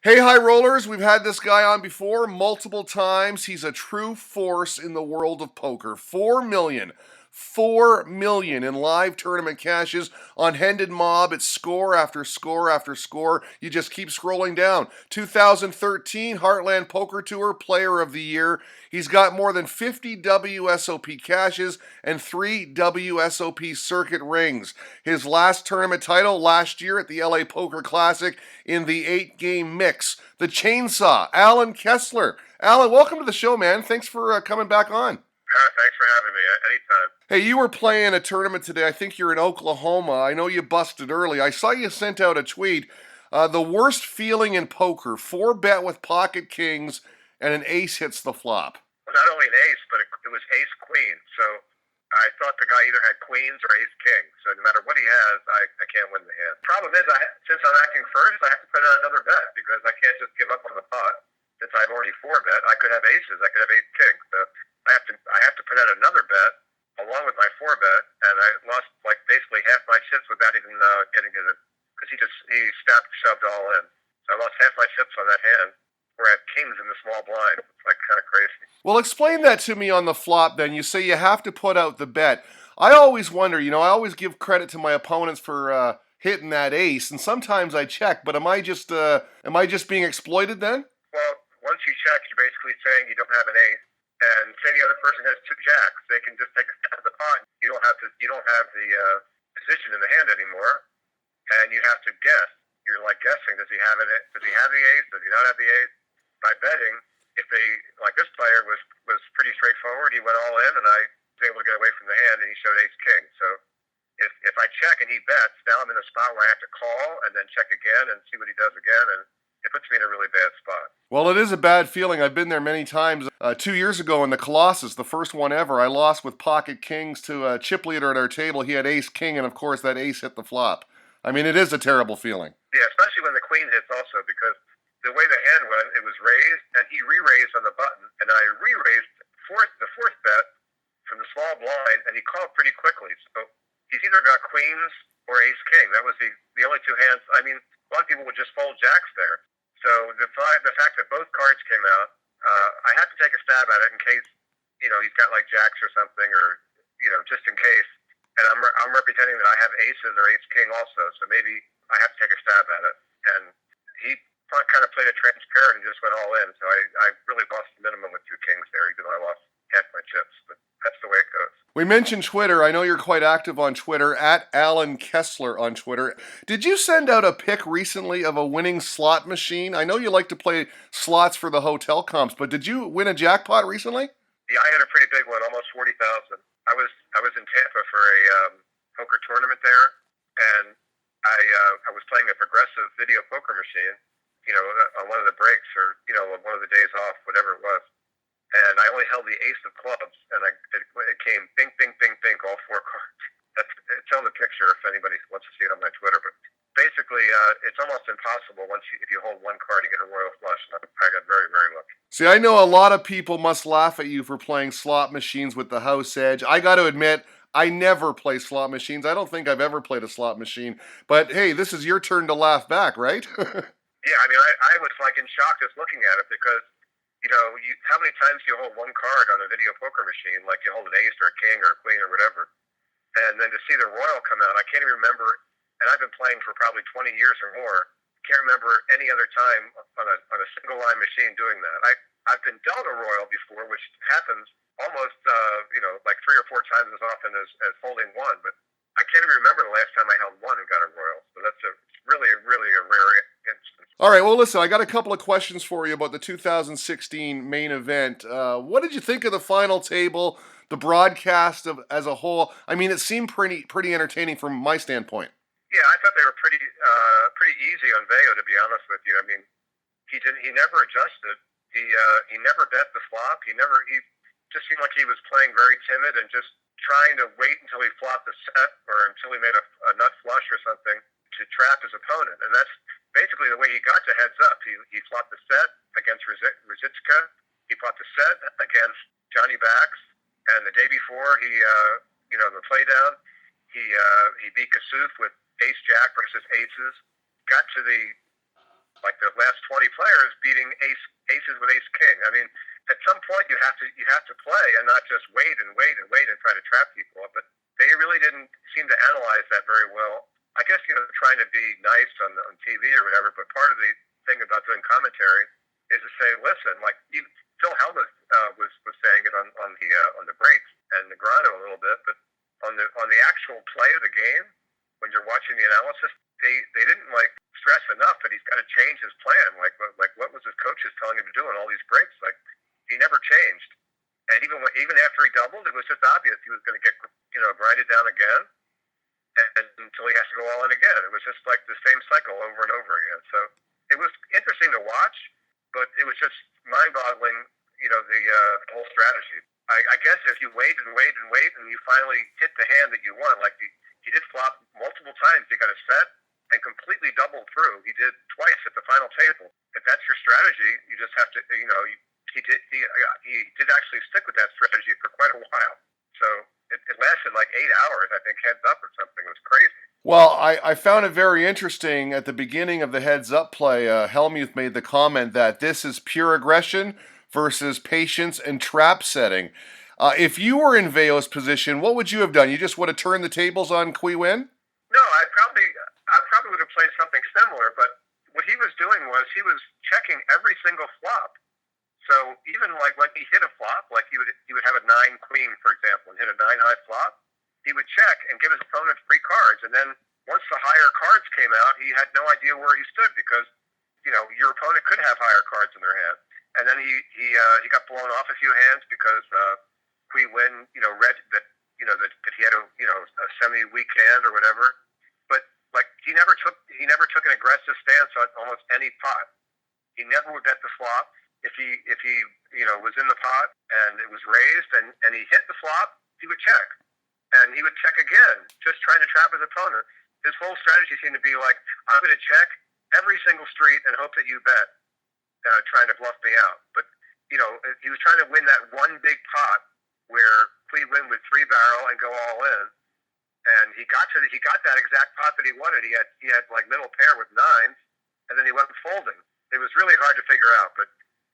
Hey, high rollers, we've had this guy on before multiple times. He's a true force in the world of poker. 4 million. 4 million in live tournament cashes on Hendon Mob. It's score after score after score. You just keep scrolling down. 2013 Heartland Poker Tour Player of the Year. He's got more than 50 WSOP cashes and 3 WSOP circuit rings. His last tournament title last year at the LA Poker Classic in the 8-game mix. The Chainsaw, Alan Kessler. Alan, welcome to the show, man. Thanks for coming back on. Thanks for having me. Anytime. Hey, you were playing a tournament today. I think you're in Oklahoma. I know you busted early. I saw you sent out a tweet. The worst feeling in poker: 4-bet with pocket kings and an ace hits the flop. Well, not only an ace, but it was ace queen. So I thought the guy either had queens or ace king. So no matter what he has, I can't win the hand. Problem is, since I'm acting first, I have to put out another bet because I can't just give up on the pot. Since I've already 4-bet, I could have aces. I could have ace king. So I have to put out another bet along with my 4-bet, and I lost like basically half my chips without even getting it because he shoved all in. So I lost half my chips on that hand. Where I have kings in the small blind. It's like kind of crazy. Well, explain that to me on the flop then. You say you have to put out the bet. I always wonder, I always give credit to my opponents for hitting that ace, and sometimes I check, but am I just being exploited then? Well, once you check, you're basically saying you don't have an ace. And say the other person has 2 jacks, they can just take a stab at the pot. You don't have the position in the hand anymore, and you have to guess. You're like guessing. Does he have it? Does he have the ace? Does he not have the ace? By betting, if they like this player was pretty straightforward. He went all in, and I was able to get away from the hand, and he showed ace king. So if I check and he bets, now I'm in a spot where I have to call and then check again and see what he does again, and it puts me in a really bad spot. Well, it is a bad feeling. I've been there many times. 2 years ago in the Colossus, the first one ever, I lost with pocket kings to a chip leader at our table. He had ace king, and of course that ace hit the flop. I mean, it is a terrible feeling. Yeah, especially when the queen hits also, because the way the hand went, it was raised, and he re-raised on the button, and I re-raised the fourth bet from the small blind, and he called pretty quickly. So he's either got queens or ace king. That was the only 2 hands. I mean, a lot of people would just fold jacks there. So the fact that both cards came out, I had to take a stab at it in case, he's got like jacks or something, or just in case. And I'm representing that I have aces or ace king also, so maybe I have to take a stab at it. And he kind of played it transparent and just went all in. So I really lost the minimum with 2 kings there, even though I lost half my chips. But that's the way it goes. We mentioned Twitter. I know you're quite active on Twitter, at Alan Kessler on Twitter. Did you send out a pic recently of a winning slot machine? I know you like to play slots for the hotel comps, but did you win a jackpot recently? Yeah, I had a pretty big one, almost 40,000. I was in Tampa for a poker tournament there, and I was playing a progressive video poker machine, on one of the breaks or one of the days off, whatever it was. And I only held the ace of clubs, and it came bing, bing, bing, bing, all 4 cards. It's on the picture if anybody wants to see it on my Twitter. But basically, it's almost impossible if you hold 1 card to get a royal flush. And I got very, very lucky. See, I know a lot of people must laugh at you for playing slot machines with the house edge. I got to admit, I never play slot machines. I don't think I've ever played a slot machine. But hey, this is your turn to laugh back, right? Yeah, I mean, I was like in shock just looking at it because, how many times you hold 1 card on a video poker machine, like you hold an ace or a king or a queen or whatever, and then to see the royal come out, I can't even remember, and I've been playing for probably 20 years or more, can't remember any other time on a single line machine doing that. I've been dealt a royal before, which happens almost like 3 or 4 times as often as holding 1, but I can't even remember the last time I held 1 and got a royal. So that's really a rare instance. All right, well, listen, I got a couple of questions for you about the 2016 main event. What did you think of the final table, the broadcast as a whole? I mean, it seemed pretty entertaining from my standpoint. Yeah, I thought they were pretty easy on Veo, to be honest with you. I mean, he never adjusted. He never bet the flop. He just seemed like he was playing very timid and just trying to wait until he flopped the set or until he made a nut flush or something to trap his opponent. And that's basically the way he got to heads up. He flopped the set against Rizitska. He flopped the set against Johnny Bax. And the day before, the play down, he beat Kossuth with ace jack versus aces. Got to the last 20 players beating aces with ace king. I mean, at some point you have to play and not just wait and try to trap people. But they really didn't seem to analyze that very well. I guess trying to be nice on TV or whatever. But part of the thing about doing commentary is to say, listen, like Phil Hellmuth was saying it on the breaks and Negrano a little bit, but on the actual play of the game, when you're watching the analysis, they didn't like stress enough that he's got to change his plan. Like what was his coaches telling him to do on all these breaks? Like he never changed, and even after he doubled, it was just obvious he was going to get grinded down again, and until he has to go all in again. It was just like the same cycle over and over again. So it was interesting to watch, but it was just mind-boggling. The whole strategy. I guess if you wait and you finally hit the hand that you want, like he did flop multiple times. He got a set and completely doubled through. He did twice at the final table. If that's your strategy, you just have to, he did actually stick with that strategy for quite a while. So it lasted like 8 hours, I think, heads up or something. It was crazy. Well, I found it very interesting at the beginning of the heads-up play. Hellmuth made the comment that this is pure aggression versus patience and trap setting. If you were in Vale's position, what would you have done? You just would have turned the tables on Qwin? No, I probably would have played something similar, but what he was doing was he was checking every single flop. So even like when he hit a flop, like he would have a 9 queen, for example, and hit a 9 high flop, he would check and give his opponent free cards. And then once the higher cards came out, he had no idea where he stood because, your opponent could have higher cards in their hand. And then he got blown off a few hands because Qwin, read that that he had a semi-weak hand or whatever. But like he never took an aggressive stance on almost any pot. He never would bet the flop. If he was in the pot and it was raised and he hit the flop, he would check. And he would check again, just trying to trap his opponent. His whole strategy seemed to be like, I'm going to check every single street and hope that you bet, trying to bluff me out. But, he was trying to win that one big pot where Qwin would 3-barrel and go all in. And he got that exact pot that he wanted. He had like middle pair with 9s, and then he went folding. It was really hard to figure out, but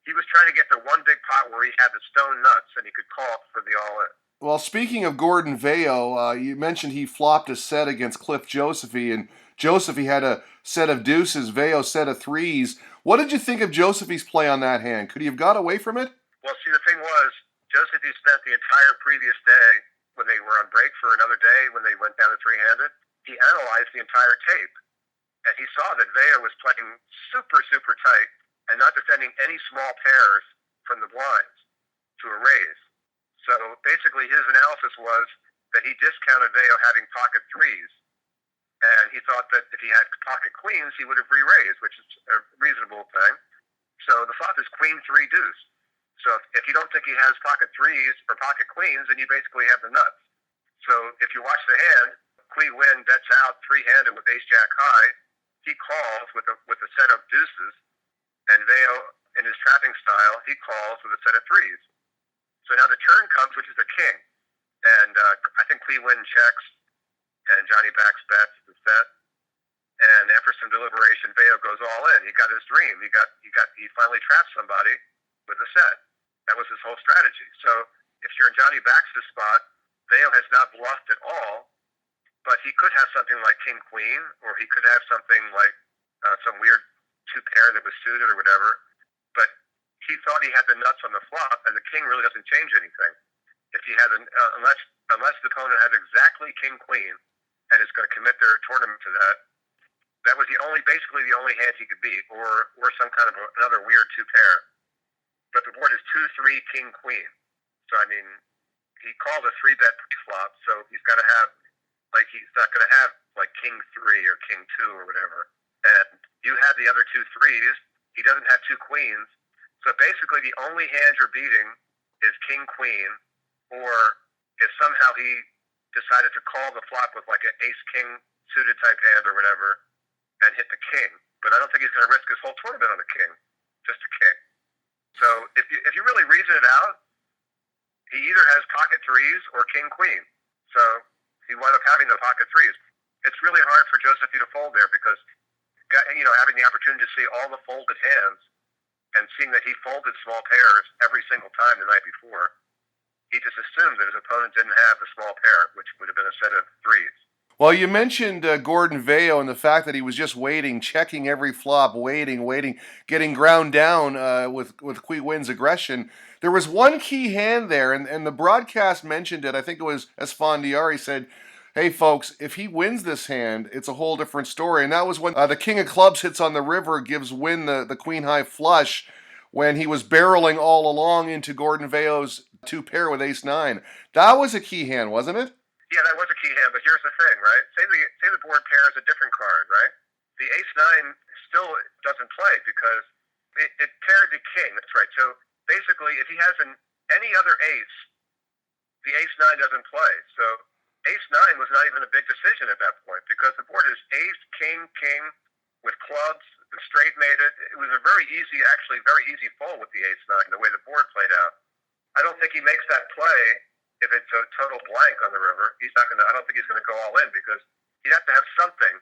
he was trying to get the one big pot where he had the stone nuts and he could call for the all-in. Well, speaking of Gordon Vail, you mentioned he flopped a set against Cliff Josephy, and Josephy had a set of deuces, Vail set of 3s. What did you think of Josephy's play on that hand? Could he have got away from it? Well, see, the thing was, Josephy spent the entire previous day, when they were on break for another day, when they went down to 3-handed, he analyzed the entire tape. And he saw that Vail was playing super, super tight and not defending any small pairs from the blinds to a raise. So basically his analysis was that he discounted Vail having pocket 3s. And he thought that if he had pocket queens, he would have re-raised, which is a reasonable thing. So the flop is queen 3 deuce. So if you don't think he has pocket 3s or pocket queens, then you basically have the nuts. So if you watch the hand, Qwin bets out 3-handed with ace jack high. He calls with a set of deuces, and Vail, in his trapping style, he calls with a set of 3s. So now the turn comes, which is a king, and I think Qwin checks, and Johnny backs bets the set, and after some deliberation, Vail goes all in. He got his dream. He finally trapped somebody with a set. That was his whole strategy. So if you're in Johnny Bax's spot, Vail has not bluffed at all, but he could have something like king queen, or he could have something like some weird 2-pair that was suited or whatever. But he thought he had the nuts on the flop, and the king really doesn't change anything. If he has unless the opponent has exactly king queen and is going to commit their tournament to that, that was basically the only hand he could beat, or some kind of another weird 2-pair. But the board is 2-3 king queen. So I mean, he called a 3-bet pre-flop, so he's got to have he's not going to have like king 3 or king 2 or whatever. And you have the other 2 3s. He doesn't have 2 queens. So basically the only hand you're beating is king queen, or if somehow he decided to call the flop with like an ace king suited type hand or whatever and hit the king. But I don't think he's going to risk his whole tournament on a king, just a king. So if you really reason it out, he either has pocket 3s or king queen. So he wound up having the pocket 3s. It's really hard for Josephy to fold there because, having the opportunity to see all the folded hands and seeing that he folded small pairs every single time the night before, he just assumed that his opponent didn't have the small pair, which would have been a set of threes. Well, you mentioned Gordon Vail and the fact that he was just waiting, checking every flop, waiting, getting ground down with Qwin's aggression. There was one key hand there, and the broadcast mentioned it. I think it was Esfandiari said, "Hey, folks, if he wins this hand, it's a whole different story." And that was when the King of Clubs hits on the river, gives Qwin the Queen High flush when he was barreling all along into Gordon Vail's two pair with Ace Nine. That was a key hand, wasn't it? Yeah, that was a key hand, but here's the thing, right? Say the board pair is a different card, right? The ace nine still doesn't play because it paired the king. That's right. So basically, if he has any other ace, the ace nine doesn't play. So ace nine was not even a big decision at that point because the board is ace, king, king with clubs. The straight made it. It was a very easy fold with the ace nine, the way the board played out. I don't think he makes that play if it's a total blank on the river. He's not going to. I don't think he's going to go all in because he'd have to have something.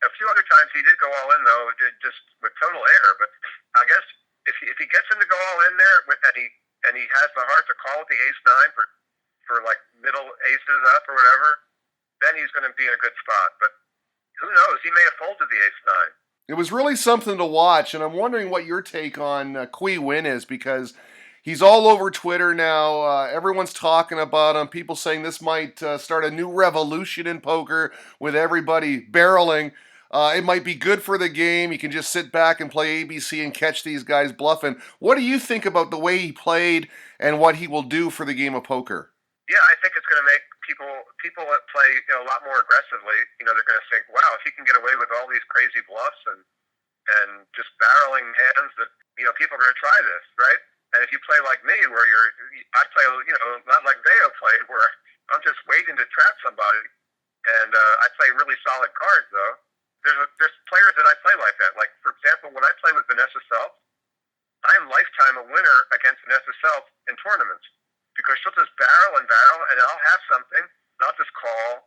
A few other times he did go all in though, just with total air. But I guess if he gets him to go all in there and he has the heart to call with the ace nine for like middle aces up or whatever, then he's going to be in a good spot. But who knows? He may have folded the ace nine. It was really something to watch, and I'm wondering what your take on Qwin is because he's all over Twitter now. Everyone's talking about him. People saying this might start a new revolution in poker with everybody barreling. It might be good for the game. You can just sit back and play ABC and catch these guys bluffing. What do you think about the way he played and what he will do for the game of poker? Yeah, I think it's going to make people that play a lot more aggressively. They're going to think, wow, if he can get away with all these crazy bluffs and just barreling hands, that people are going to try this, right? And if you play like me, where I play, not like Veo played, where I'm just waiting to trap somebody, and I play really solid cards though. There's players that I play like that. Like for example, when I play with Vanessa Self, I'm lifetime a winner against Vanessa Self in tournaments because she'll just barrel, and I'll have something, and I'll just call,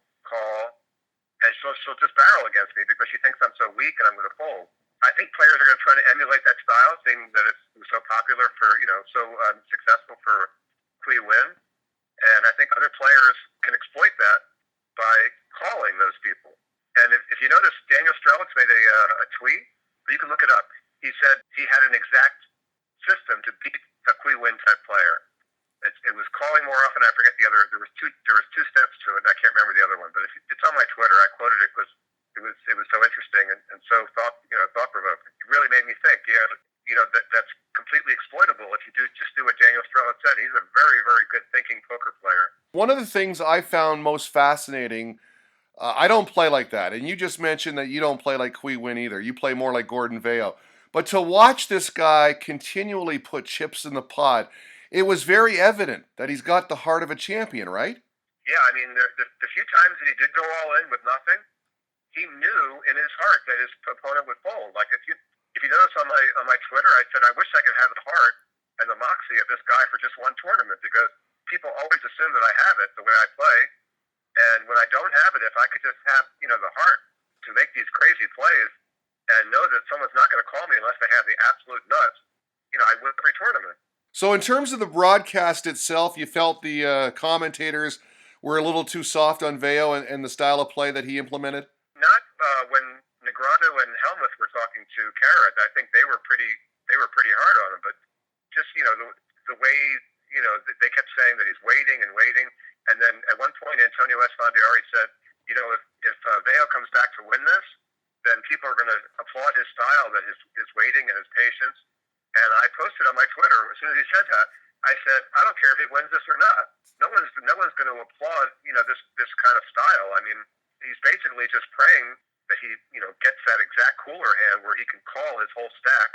and she'll just barrel against me because she thinks I'm so weak and I'm going to fold. I think players are going to try to emulate that style, seeing that it was so popular so successful for Qwin, and I think other players can exploit that by calling those people. And if you notice, Daniel Strelix made a tweet, but you can look it up. He said he had an exact system to beat a Qwin type player. It was calling more often. I forget the other. There was two steps to it. And I can't remember the other one, but it's on my Twitter. I quoted it because it was so interesting and so thought provoking. It really made me think. That's completely exploitable if you just do what Daniel Strelix said. He's a very, very good thinking poker player. One of the things I found most fascinating, I don't play like that, and you just mentioned that you don't play like Qwin either. You play more like Gordon Vail. But to watch this guy continually put chips in the pot, it was very evident that he's got the heart of a champion, right? Yeah, I mean, the few times that he did go all in with nothing, he knew in his heart that his opponent would fold. Like if you notice on my Twitter, I said I wish I could have the heart and the moxie of this guy for just one tournament because people always assume that I have it the way I play, and when I don't have it, if I could just have the heart to make these crazy plays and know that someone's not going to call me unless they have the absolute nuts, I win every tournament. So in terms of the broadcast itself, you felt the commentators were a little too soft on Vail and the style of play that he implemented? Not when Negrado and Helmuth were talking to Carrot. I think they were pretty hard on him. But just the way they kept saying that he's waiting, and then at one point Antonio Esfandiari said, if Vail comes back to win this, then people are going to applaud his style, that his waiting and his patience. And I posted on my Twitter as soon as he said that. I said, I don't care if he wins this or not. No one's going to applaud this kind of style. I mean, he's basically just praying that he gets that exact cooler hand where he can call his whole stack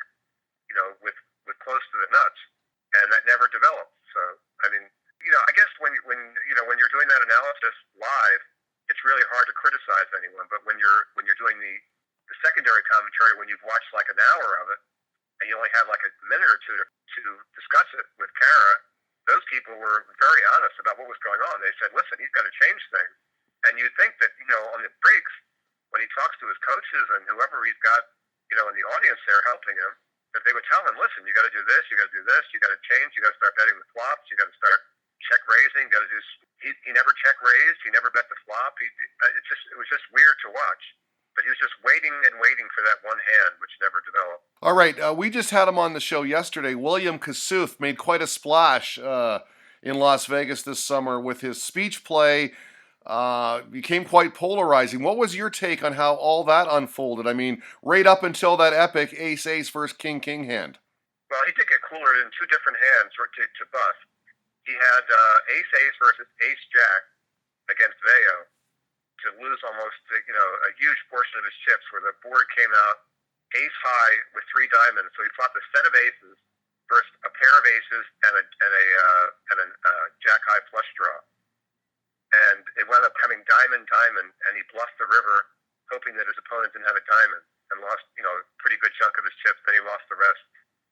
with close to the nuts, and that never developed. So I mean, I guess when you're doing that analysis live, it's really hard to criticize anyone. But when you're doing the secondary commentary, when you've watched like an hour of it, and you only had like a minute or two to discuss it with Kara, those people were very honest about what was going on. They said, listen, he's got to change things. And you think that, on the breaks, when he talks to his coaches and whoever he's got, in the audience there helping him, that they would tell him, listen, you got to do this, you got to do this, you got to change, you got to start betting the flops, you got to start check raising, you got to do. He never check raised, he never bet the flop. It was just weird to watch. But he was just waiting and waiting for that one hand, which never developed. All right, we just had him on the show yesterday. William Kossuth made quite a splash in Las Vegas this summer with his speech play. Became quite polarizing. What was your take on how all that unfolded? I mean, right up until that epic ace-ace versus king-king hand. Well, he did get cooler in two different hands to bust. He had ace-ace versus ace-jack against Vales to lose almost, a huge portion of his chips, where the board came out ace high with three diamonds. So he flopped a set of aces versus a pair of aces and a jack high flush draw. And it wound up coming diamond, and he bluffed the river, hoping that his opponent didn't have a diamond, and lost, a pretty good chunk of his chips. Then he lost the rest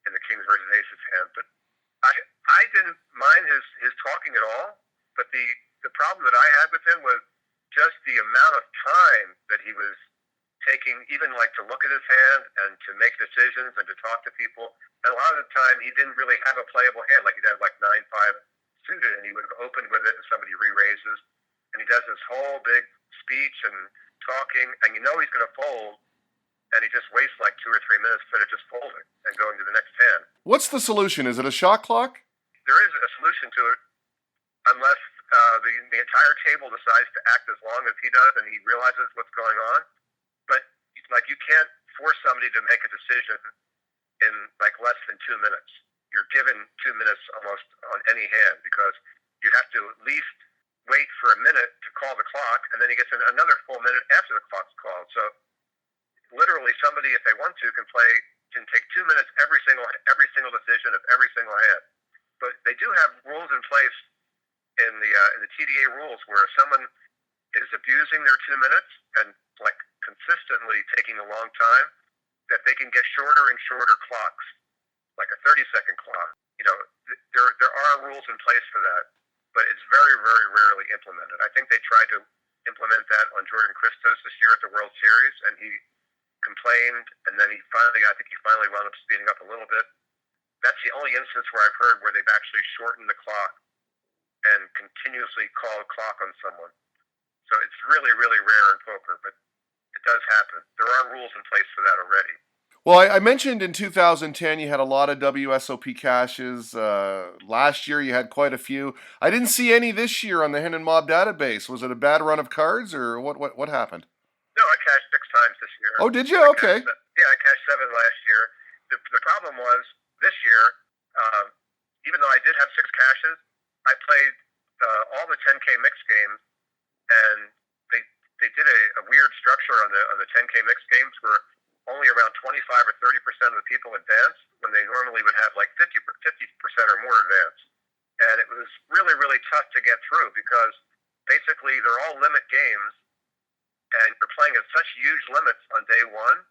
in the kings versus aces hand. But I didn't mind his talking at all. But the problem that I had with him was just the amount of time that he was taking, even like to look at his hand and to make decisions and to talk to people. And a lot of the time, he didn't really have a playable hand. Like he'd have like 9-5 suited, and he would have opened with it, and somebody re-raises, and he does this whole big speech and talking, and he's going to fold, and he just wastes like 2 or 3 minutes instead of just folding and going to the next hand. What's the solution? Is it a shot clock? There is a solution to it, unless the entire table decides to act as long as he does, and he realizes what's going on. But like, you can't force somebody to make a decision in like less than 2 minutes. You're given 2 minutes almost on any hand, because you have to at least wait for a minute to call the clock, and then he gets another full minute after the clock's called. So literally, somebody, if they want to, can take 2 minutes every single decision of every single hand. But they do have rules in place in the TDA rules, where if someone is abusing their 2 minutes and like consistently taking a long time, that they can get shorter and shorter clocks, like a 30-second clock. There are rules in place for that, but it's very, very rarely implemented. I think they tried to implement that on Jordan Christos this year at the World Series, and he complained, and then I think he finally wound up speeding up a little bit. That's the only instance where I've heard where they've actually shortened the clock and continuously call a clock on someone. So it's really, really rare in poker, but it does happen. There are rules in place for that already. Well, I mentioned in 2010 you had a lot of WSOP Cashes. Last year you had quite a few. I didn't see any this year on the Hen and Mob database. Was it a bad run of cards, or what happened? No, I cashed 6 times this year. Oh, did you? Okay. I cashed 7 last year. The problem was, this year, even though I did have 6 cashes, I played all the 10K mixed games, and they did a weird structure on the 10K mixed games where only around 25 or 30% of the people advanced, when they normally would have like 50% or more advance. And it was really, really tough to get through, because basically they're all limit games, and you're playing at such huge limits on day one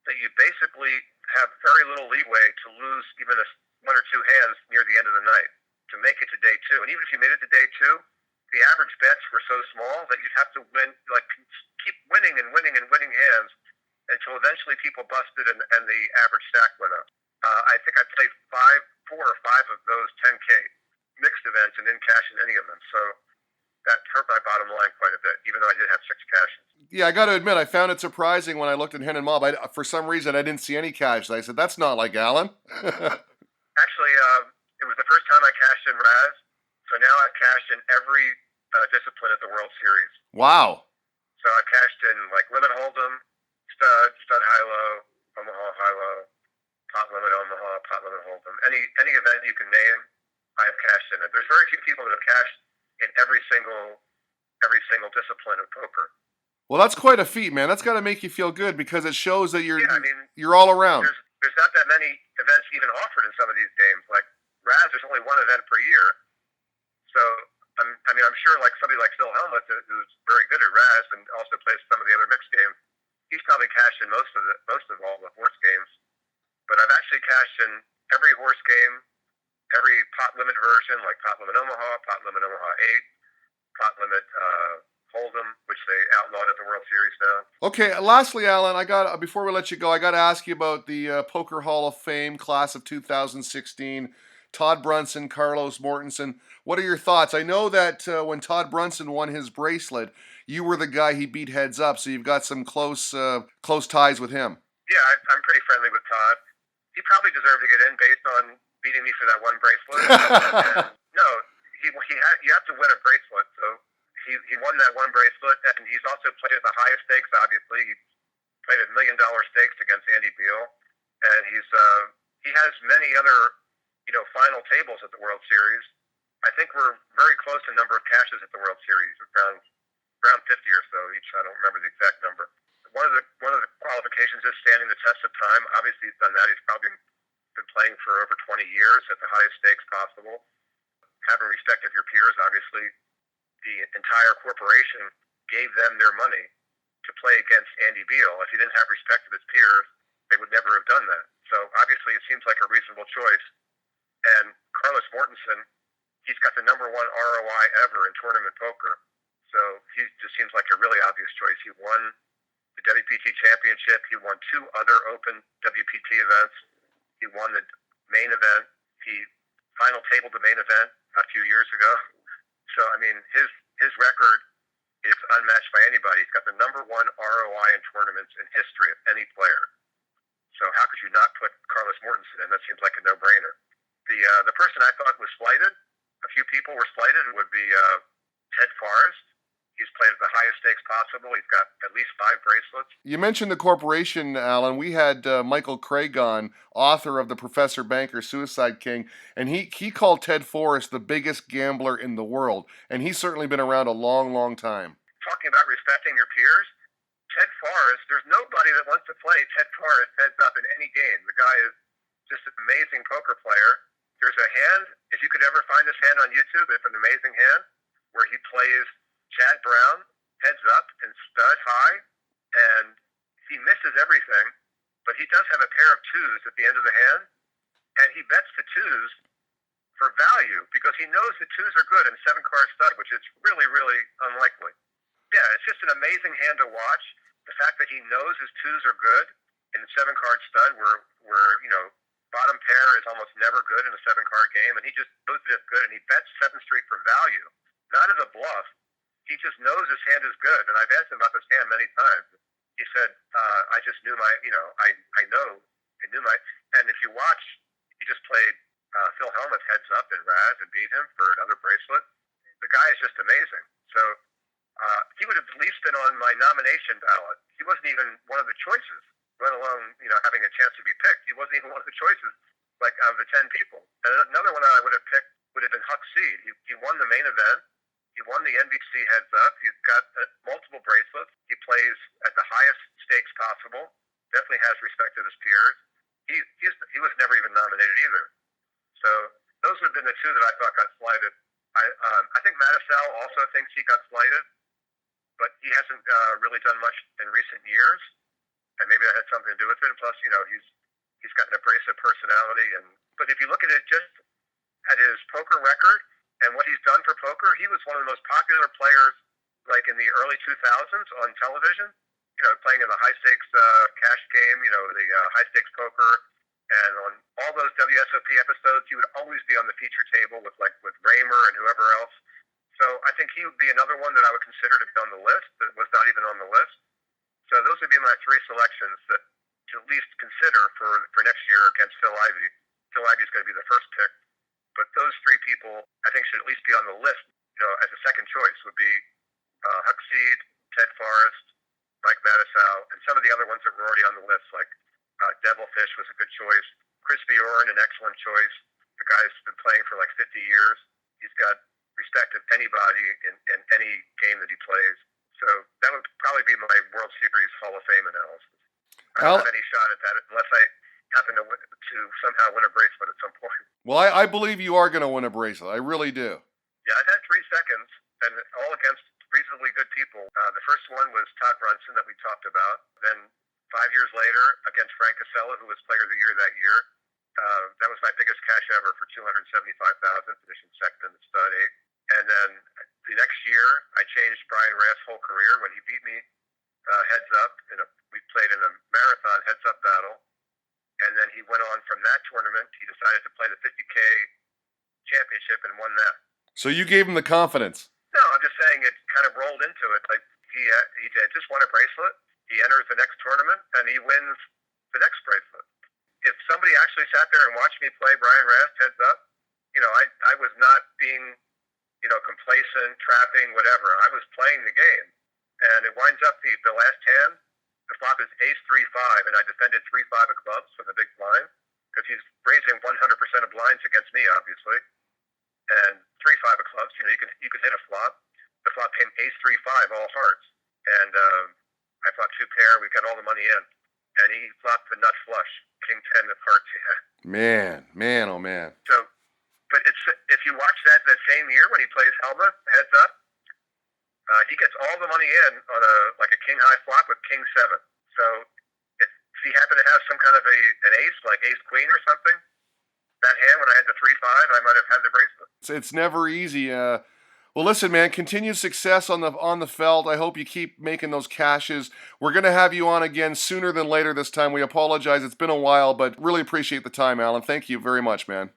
that you basically have very little leeway to lose even 1 or 2 hands near the end of the night to make it to day 2. And even if you made it to day 2, the average bets were so small that you'd have to keep winning and winning and winning hands until eventually people busted and the average stack went up. I think I played 4 or 5 of those 10K mixed events and didn't cash in any of them. So that hurt my bottom line quite a bit, even though I did have 6 cashes. Yeah, I got to admit, I found it surprising when I looked at Hen and Mob. For some reason, I didn't see any cashes. I said, that's not like Alan. Actually, it was the first time I cashed in Raz, so now I've cashed in every discipline at the World Series. Wow. So I cashed in like limit hold'em, stud high-low, Omaha high-low, pot limit Omaha, pot limit hold'em. Any event you can name, I have cashed in it. There's very few people that have cashed in every single discipline of poker. Well, that's quite a feat, man. That's got to make you feel good, because it shows that you're all around. There's not that many events even offered in some of these games. Like Raz, there's only 1 event per year. So I'm sure like somebody like Phil Helmuth, who's very good at Raz and also plays some of the other mixed games, he's probably cashed in most of all the horse games. But I've actually cashed in every horse game, every pot limit version, like pot limit Omaha, pot limit Omaha 8, pot limit Hold'em, which they outlawed at the World Series now. Okay, lastly, Alan, before we let you go, I got to ask you about the Poker Hall of Fame class of 2016. Todd Brunson, Carlos Mortensen. What are your thoughts? I know that when Todd Brunson won his bracelet, you were the guy he beat heads up, so you've got some close ties with him. Yeah, I'm pretty friendly with Todd. He probably deserved to get in based on beating me for that one bracelet. No, you have to win a bracelet, so he won that one bracelet, and he's also played at the highest stakes. Obviously, he played at $1 million stakes against Andy Beal, and he has many other final tables at the World Series. I think we're very close in number of cashes at the World Series, around 50 or so each. I don't remember the exact number. One of the qualifications is standing the test of time. Obviously, he's done that. He's probably been playing for over 20 years at the highest stakes possible. Having respect of your peers, obviously, the entire corporation gave them their money to play against Andy Beal. If he didn't have respect of his peers, they would never have done that. So obviously, it seems like a reasonable choice. And Carlos Mortensen, he's got the #1 ROI ever in tournament poker. So he just seems like a really obvious choice. He won the WPT Championship. He won 2 other open WPT events. He won the main event. He final tabled the main event a few years ago. So, I mean, his record is unmatched by anybody. He's got the #1 ROI in tournaments in history of any player. So how could you not put Carlos Mortensen in? That seems like a no-brainer. The person I thought was slighted, a few people were slighted, would be Ted Forrest. He's played at the highest stakes possible. He's got at least 5 bracelets. You mentioned the corporation, Alan. We had Michael Craig on, author of The Professor Banker Suicide King, and he called Ted Forrest the biggest gambler in the world, and he's certainly been around a long, long time. Talking about respecting your peers, Ted Forrest, there's nobody that wants to play Ted Forrest heads up in any game. The guy is just an amazing poker player. There's a hand, if you could ever find this hand on YouTube, it's an amazing hand, where he plays Chad Brown heads up and stud high, and he misses everything, but he does have a pair of 2s at the end of the hand, and he bets the 2s for value because he knows the 2s are good in 7-card stud, which is really, really unlikely. Yeah, it's just an amazing hand to watch. The fact that he knows his 2s are good in a 7-card stud where bottom pair is almost never good in a 7-card game, and he just knows that it's good, and he bets 7th Street for value, not as a bluff. He just knows his hand is good, and I've asked him about this hand many times. He said, I just knew I knew my, and if you watch, he just played Phil Hellmuth heads up in Raz and beat him for another bracelet. The guy is just amazing. So he would have at least been on my nomination ballot. He wasn't even one of the choices, let alone having a chance to be picked. He wasn't even one of the choices, like out of the 10 people. And another one I would have picked would have been Huck Seed. He won the main event. He won the NBC heads up. He's got multiple bracelets. He plays at the highest stakes possible. Definitely has respect of his peers. He was never even nominated either. So those would have been the 2 that I thought got slighted. I think Mattisau also thinks he got slighted, but he hasn't really done much in recent years, and maybe that had something to do with it. Plus, he's got an abrasive personality, but if you look at it just at his poker record and what he's done for poker, he was one of the most popular players, like in the early 2000s on television. Playing in the high stakes cash game, the high stakes poker, and on all those WSOP episodes, he would always be on the feature table with Raymer and whoever else. So I think he would be another one that I would consider to be on the list that was not even on the list. So those would be my 3 selections that to at least consider for next year against Phil Ivey. Phil Ivey's going to be the first pick, but those 3 people I think should at least be on the list. As a second choice would be Huck Seed, Ted Forrest, Mike Mattisau, and some of the other ones that were already on the list, like Devilfish was a good choice. Chris Bjorn, an excellent choice. The guy's been playing for 50 years. He's got respect of anybody in any game that he plays. So that would probably be my World Series Hall of Fame analysis. I don't have any shot at that unless I happen to somehow win a bracelet at some point. Well, I believe you are going to win a bracelet. I really do. Yeah, I've had 3 seconds, and all against reasonably good people. The first one was Todd Brunson that we talked about. Then 5 years later, against Frank Casella, who was Player of the Year that year. That was my biggest cash ever for $275,000, finishing second in the stud 8. And then the next year, I changed Brian Rath's whole career when he beat me heads up. We played in a marathon heads up battle. And then he went on from that tournament. He decided to play the 50K championship and won that. So you gave him the confidence. No, I'm just saying it kind of rolled into it. Like he just won a bracelet. He enters the next tournament and he wins the next bracelet. If somebody actually sat there and watched me play Brian Rast heads up, I was not being, complacent, trapping, whatever. I was playing the game. And it winds up the last hand, the flop is ace-3-5, and I defended 3-5 of clubs with a big blind because he's raising 100% of blinds against me, obviously. And 3-5 of clubs, you could hit a flop. The flop came ace-3-5, all hearts, and I flopped 2 pair. We got all the money in, and he flopped the nut flush, king 10 of hearts. Yeah. Man, oh man. So, but if you watch that same year when he plays Helma heads up. He gets all the money in on a king high flop with king 7. So if he happened to have some kind of an ace, like ace queen or something, that hand when I had the 3-5, I might have had the bracelet. It's never easy. Well, listen, man. Continued success on the felt. I hope you keep making those cashes. We're gonna have you on again sooner than later this time. We apologize. It's been a while, but really appreciate the time, Alan. Thank you very much, man.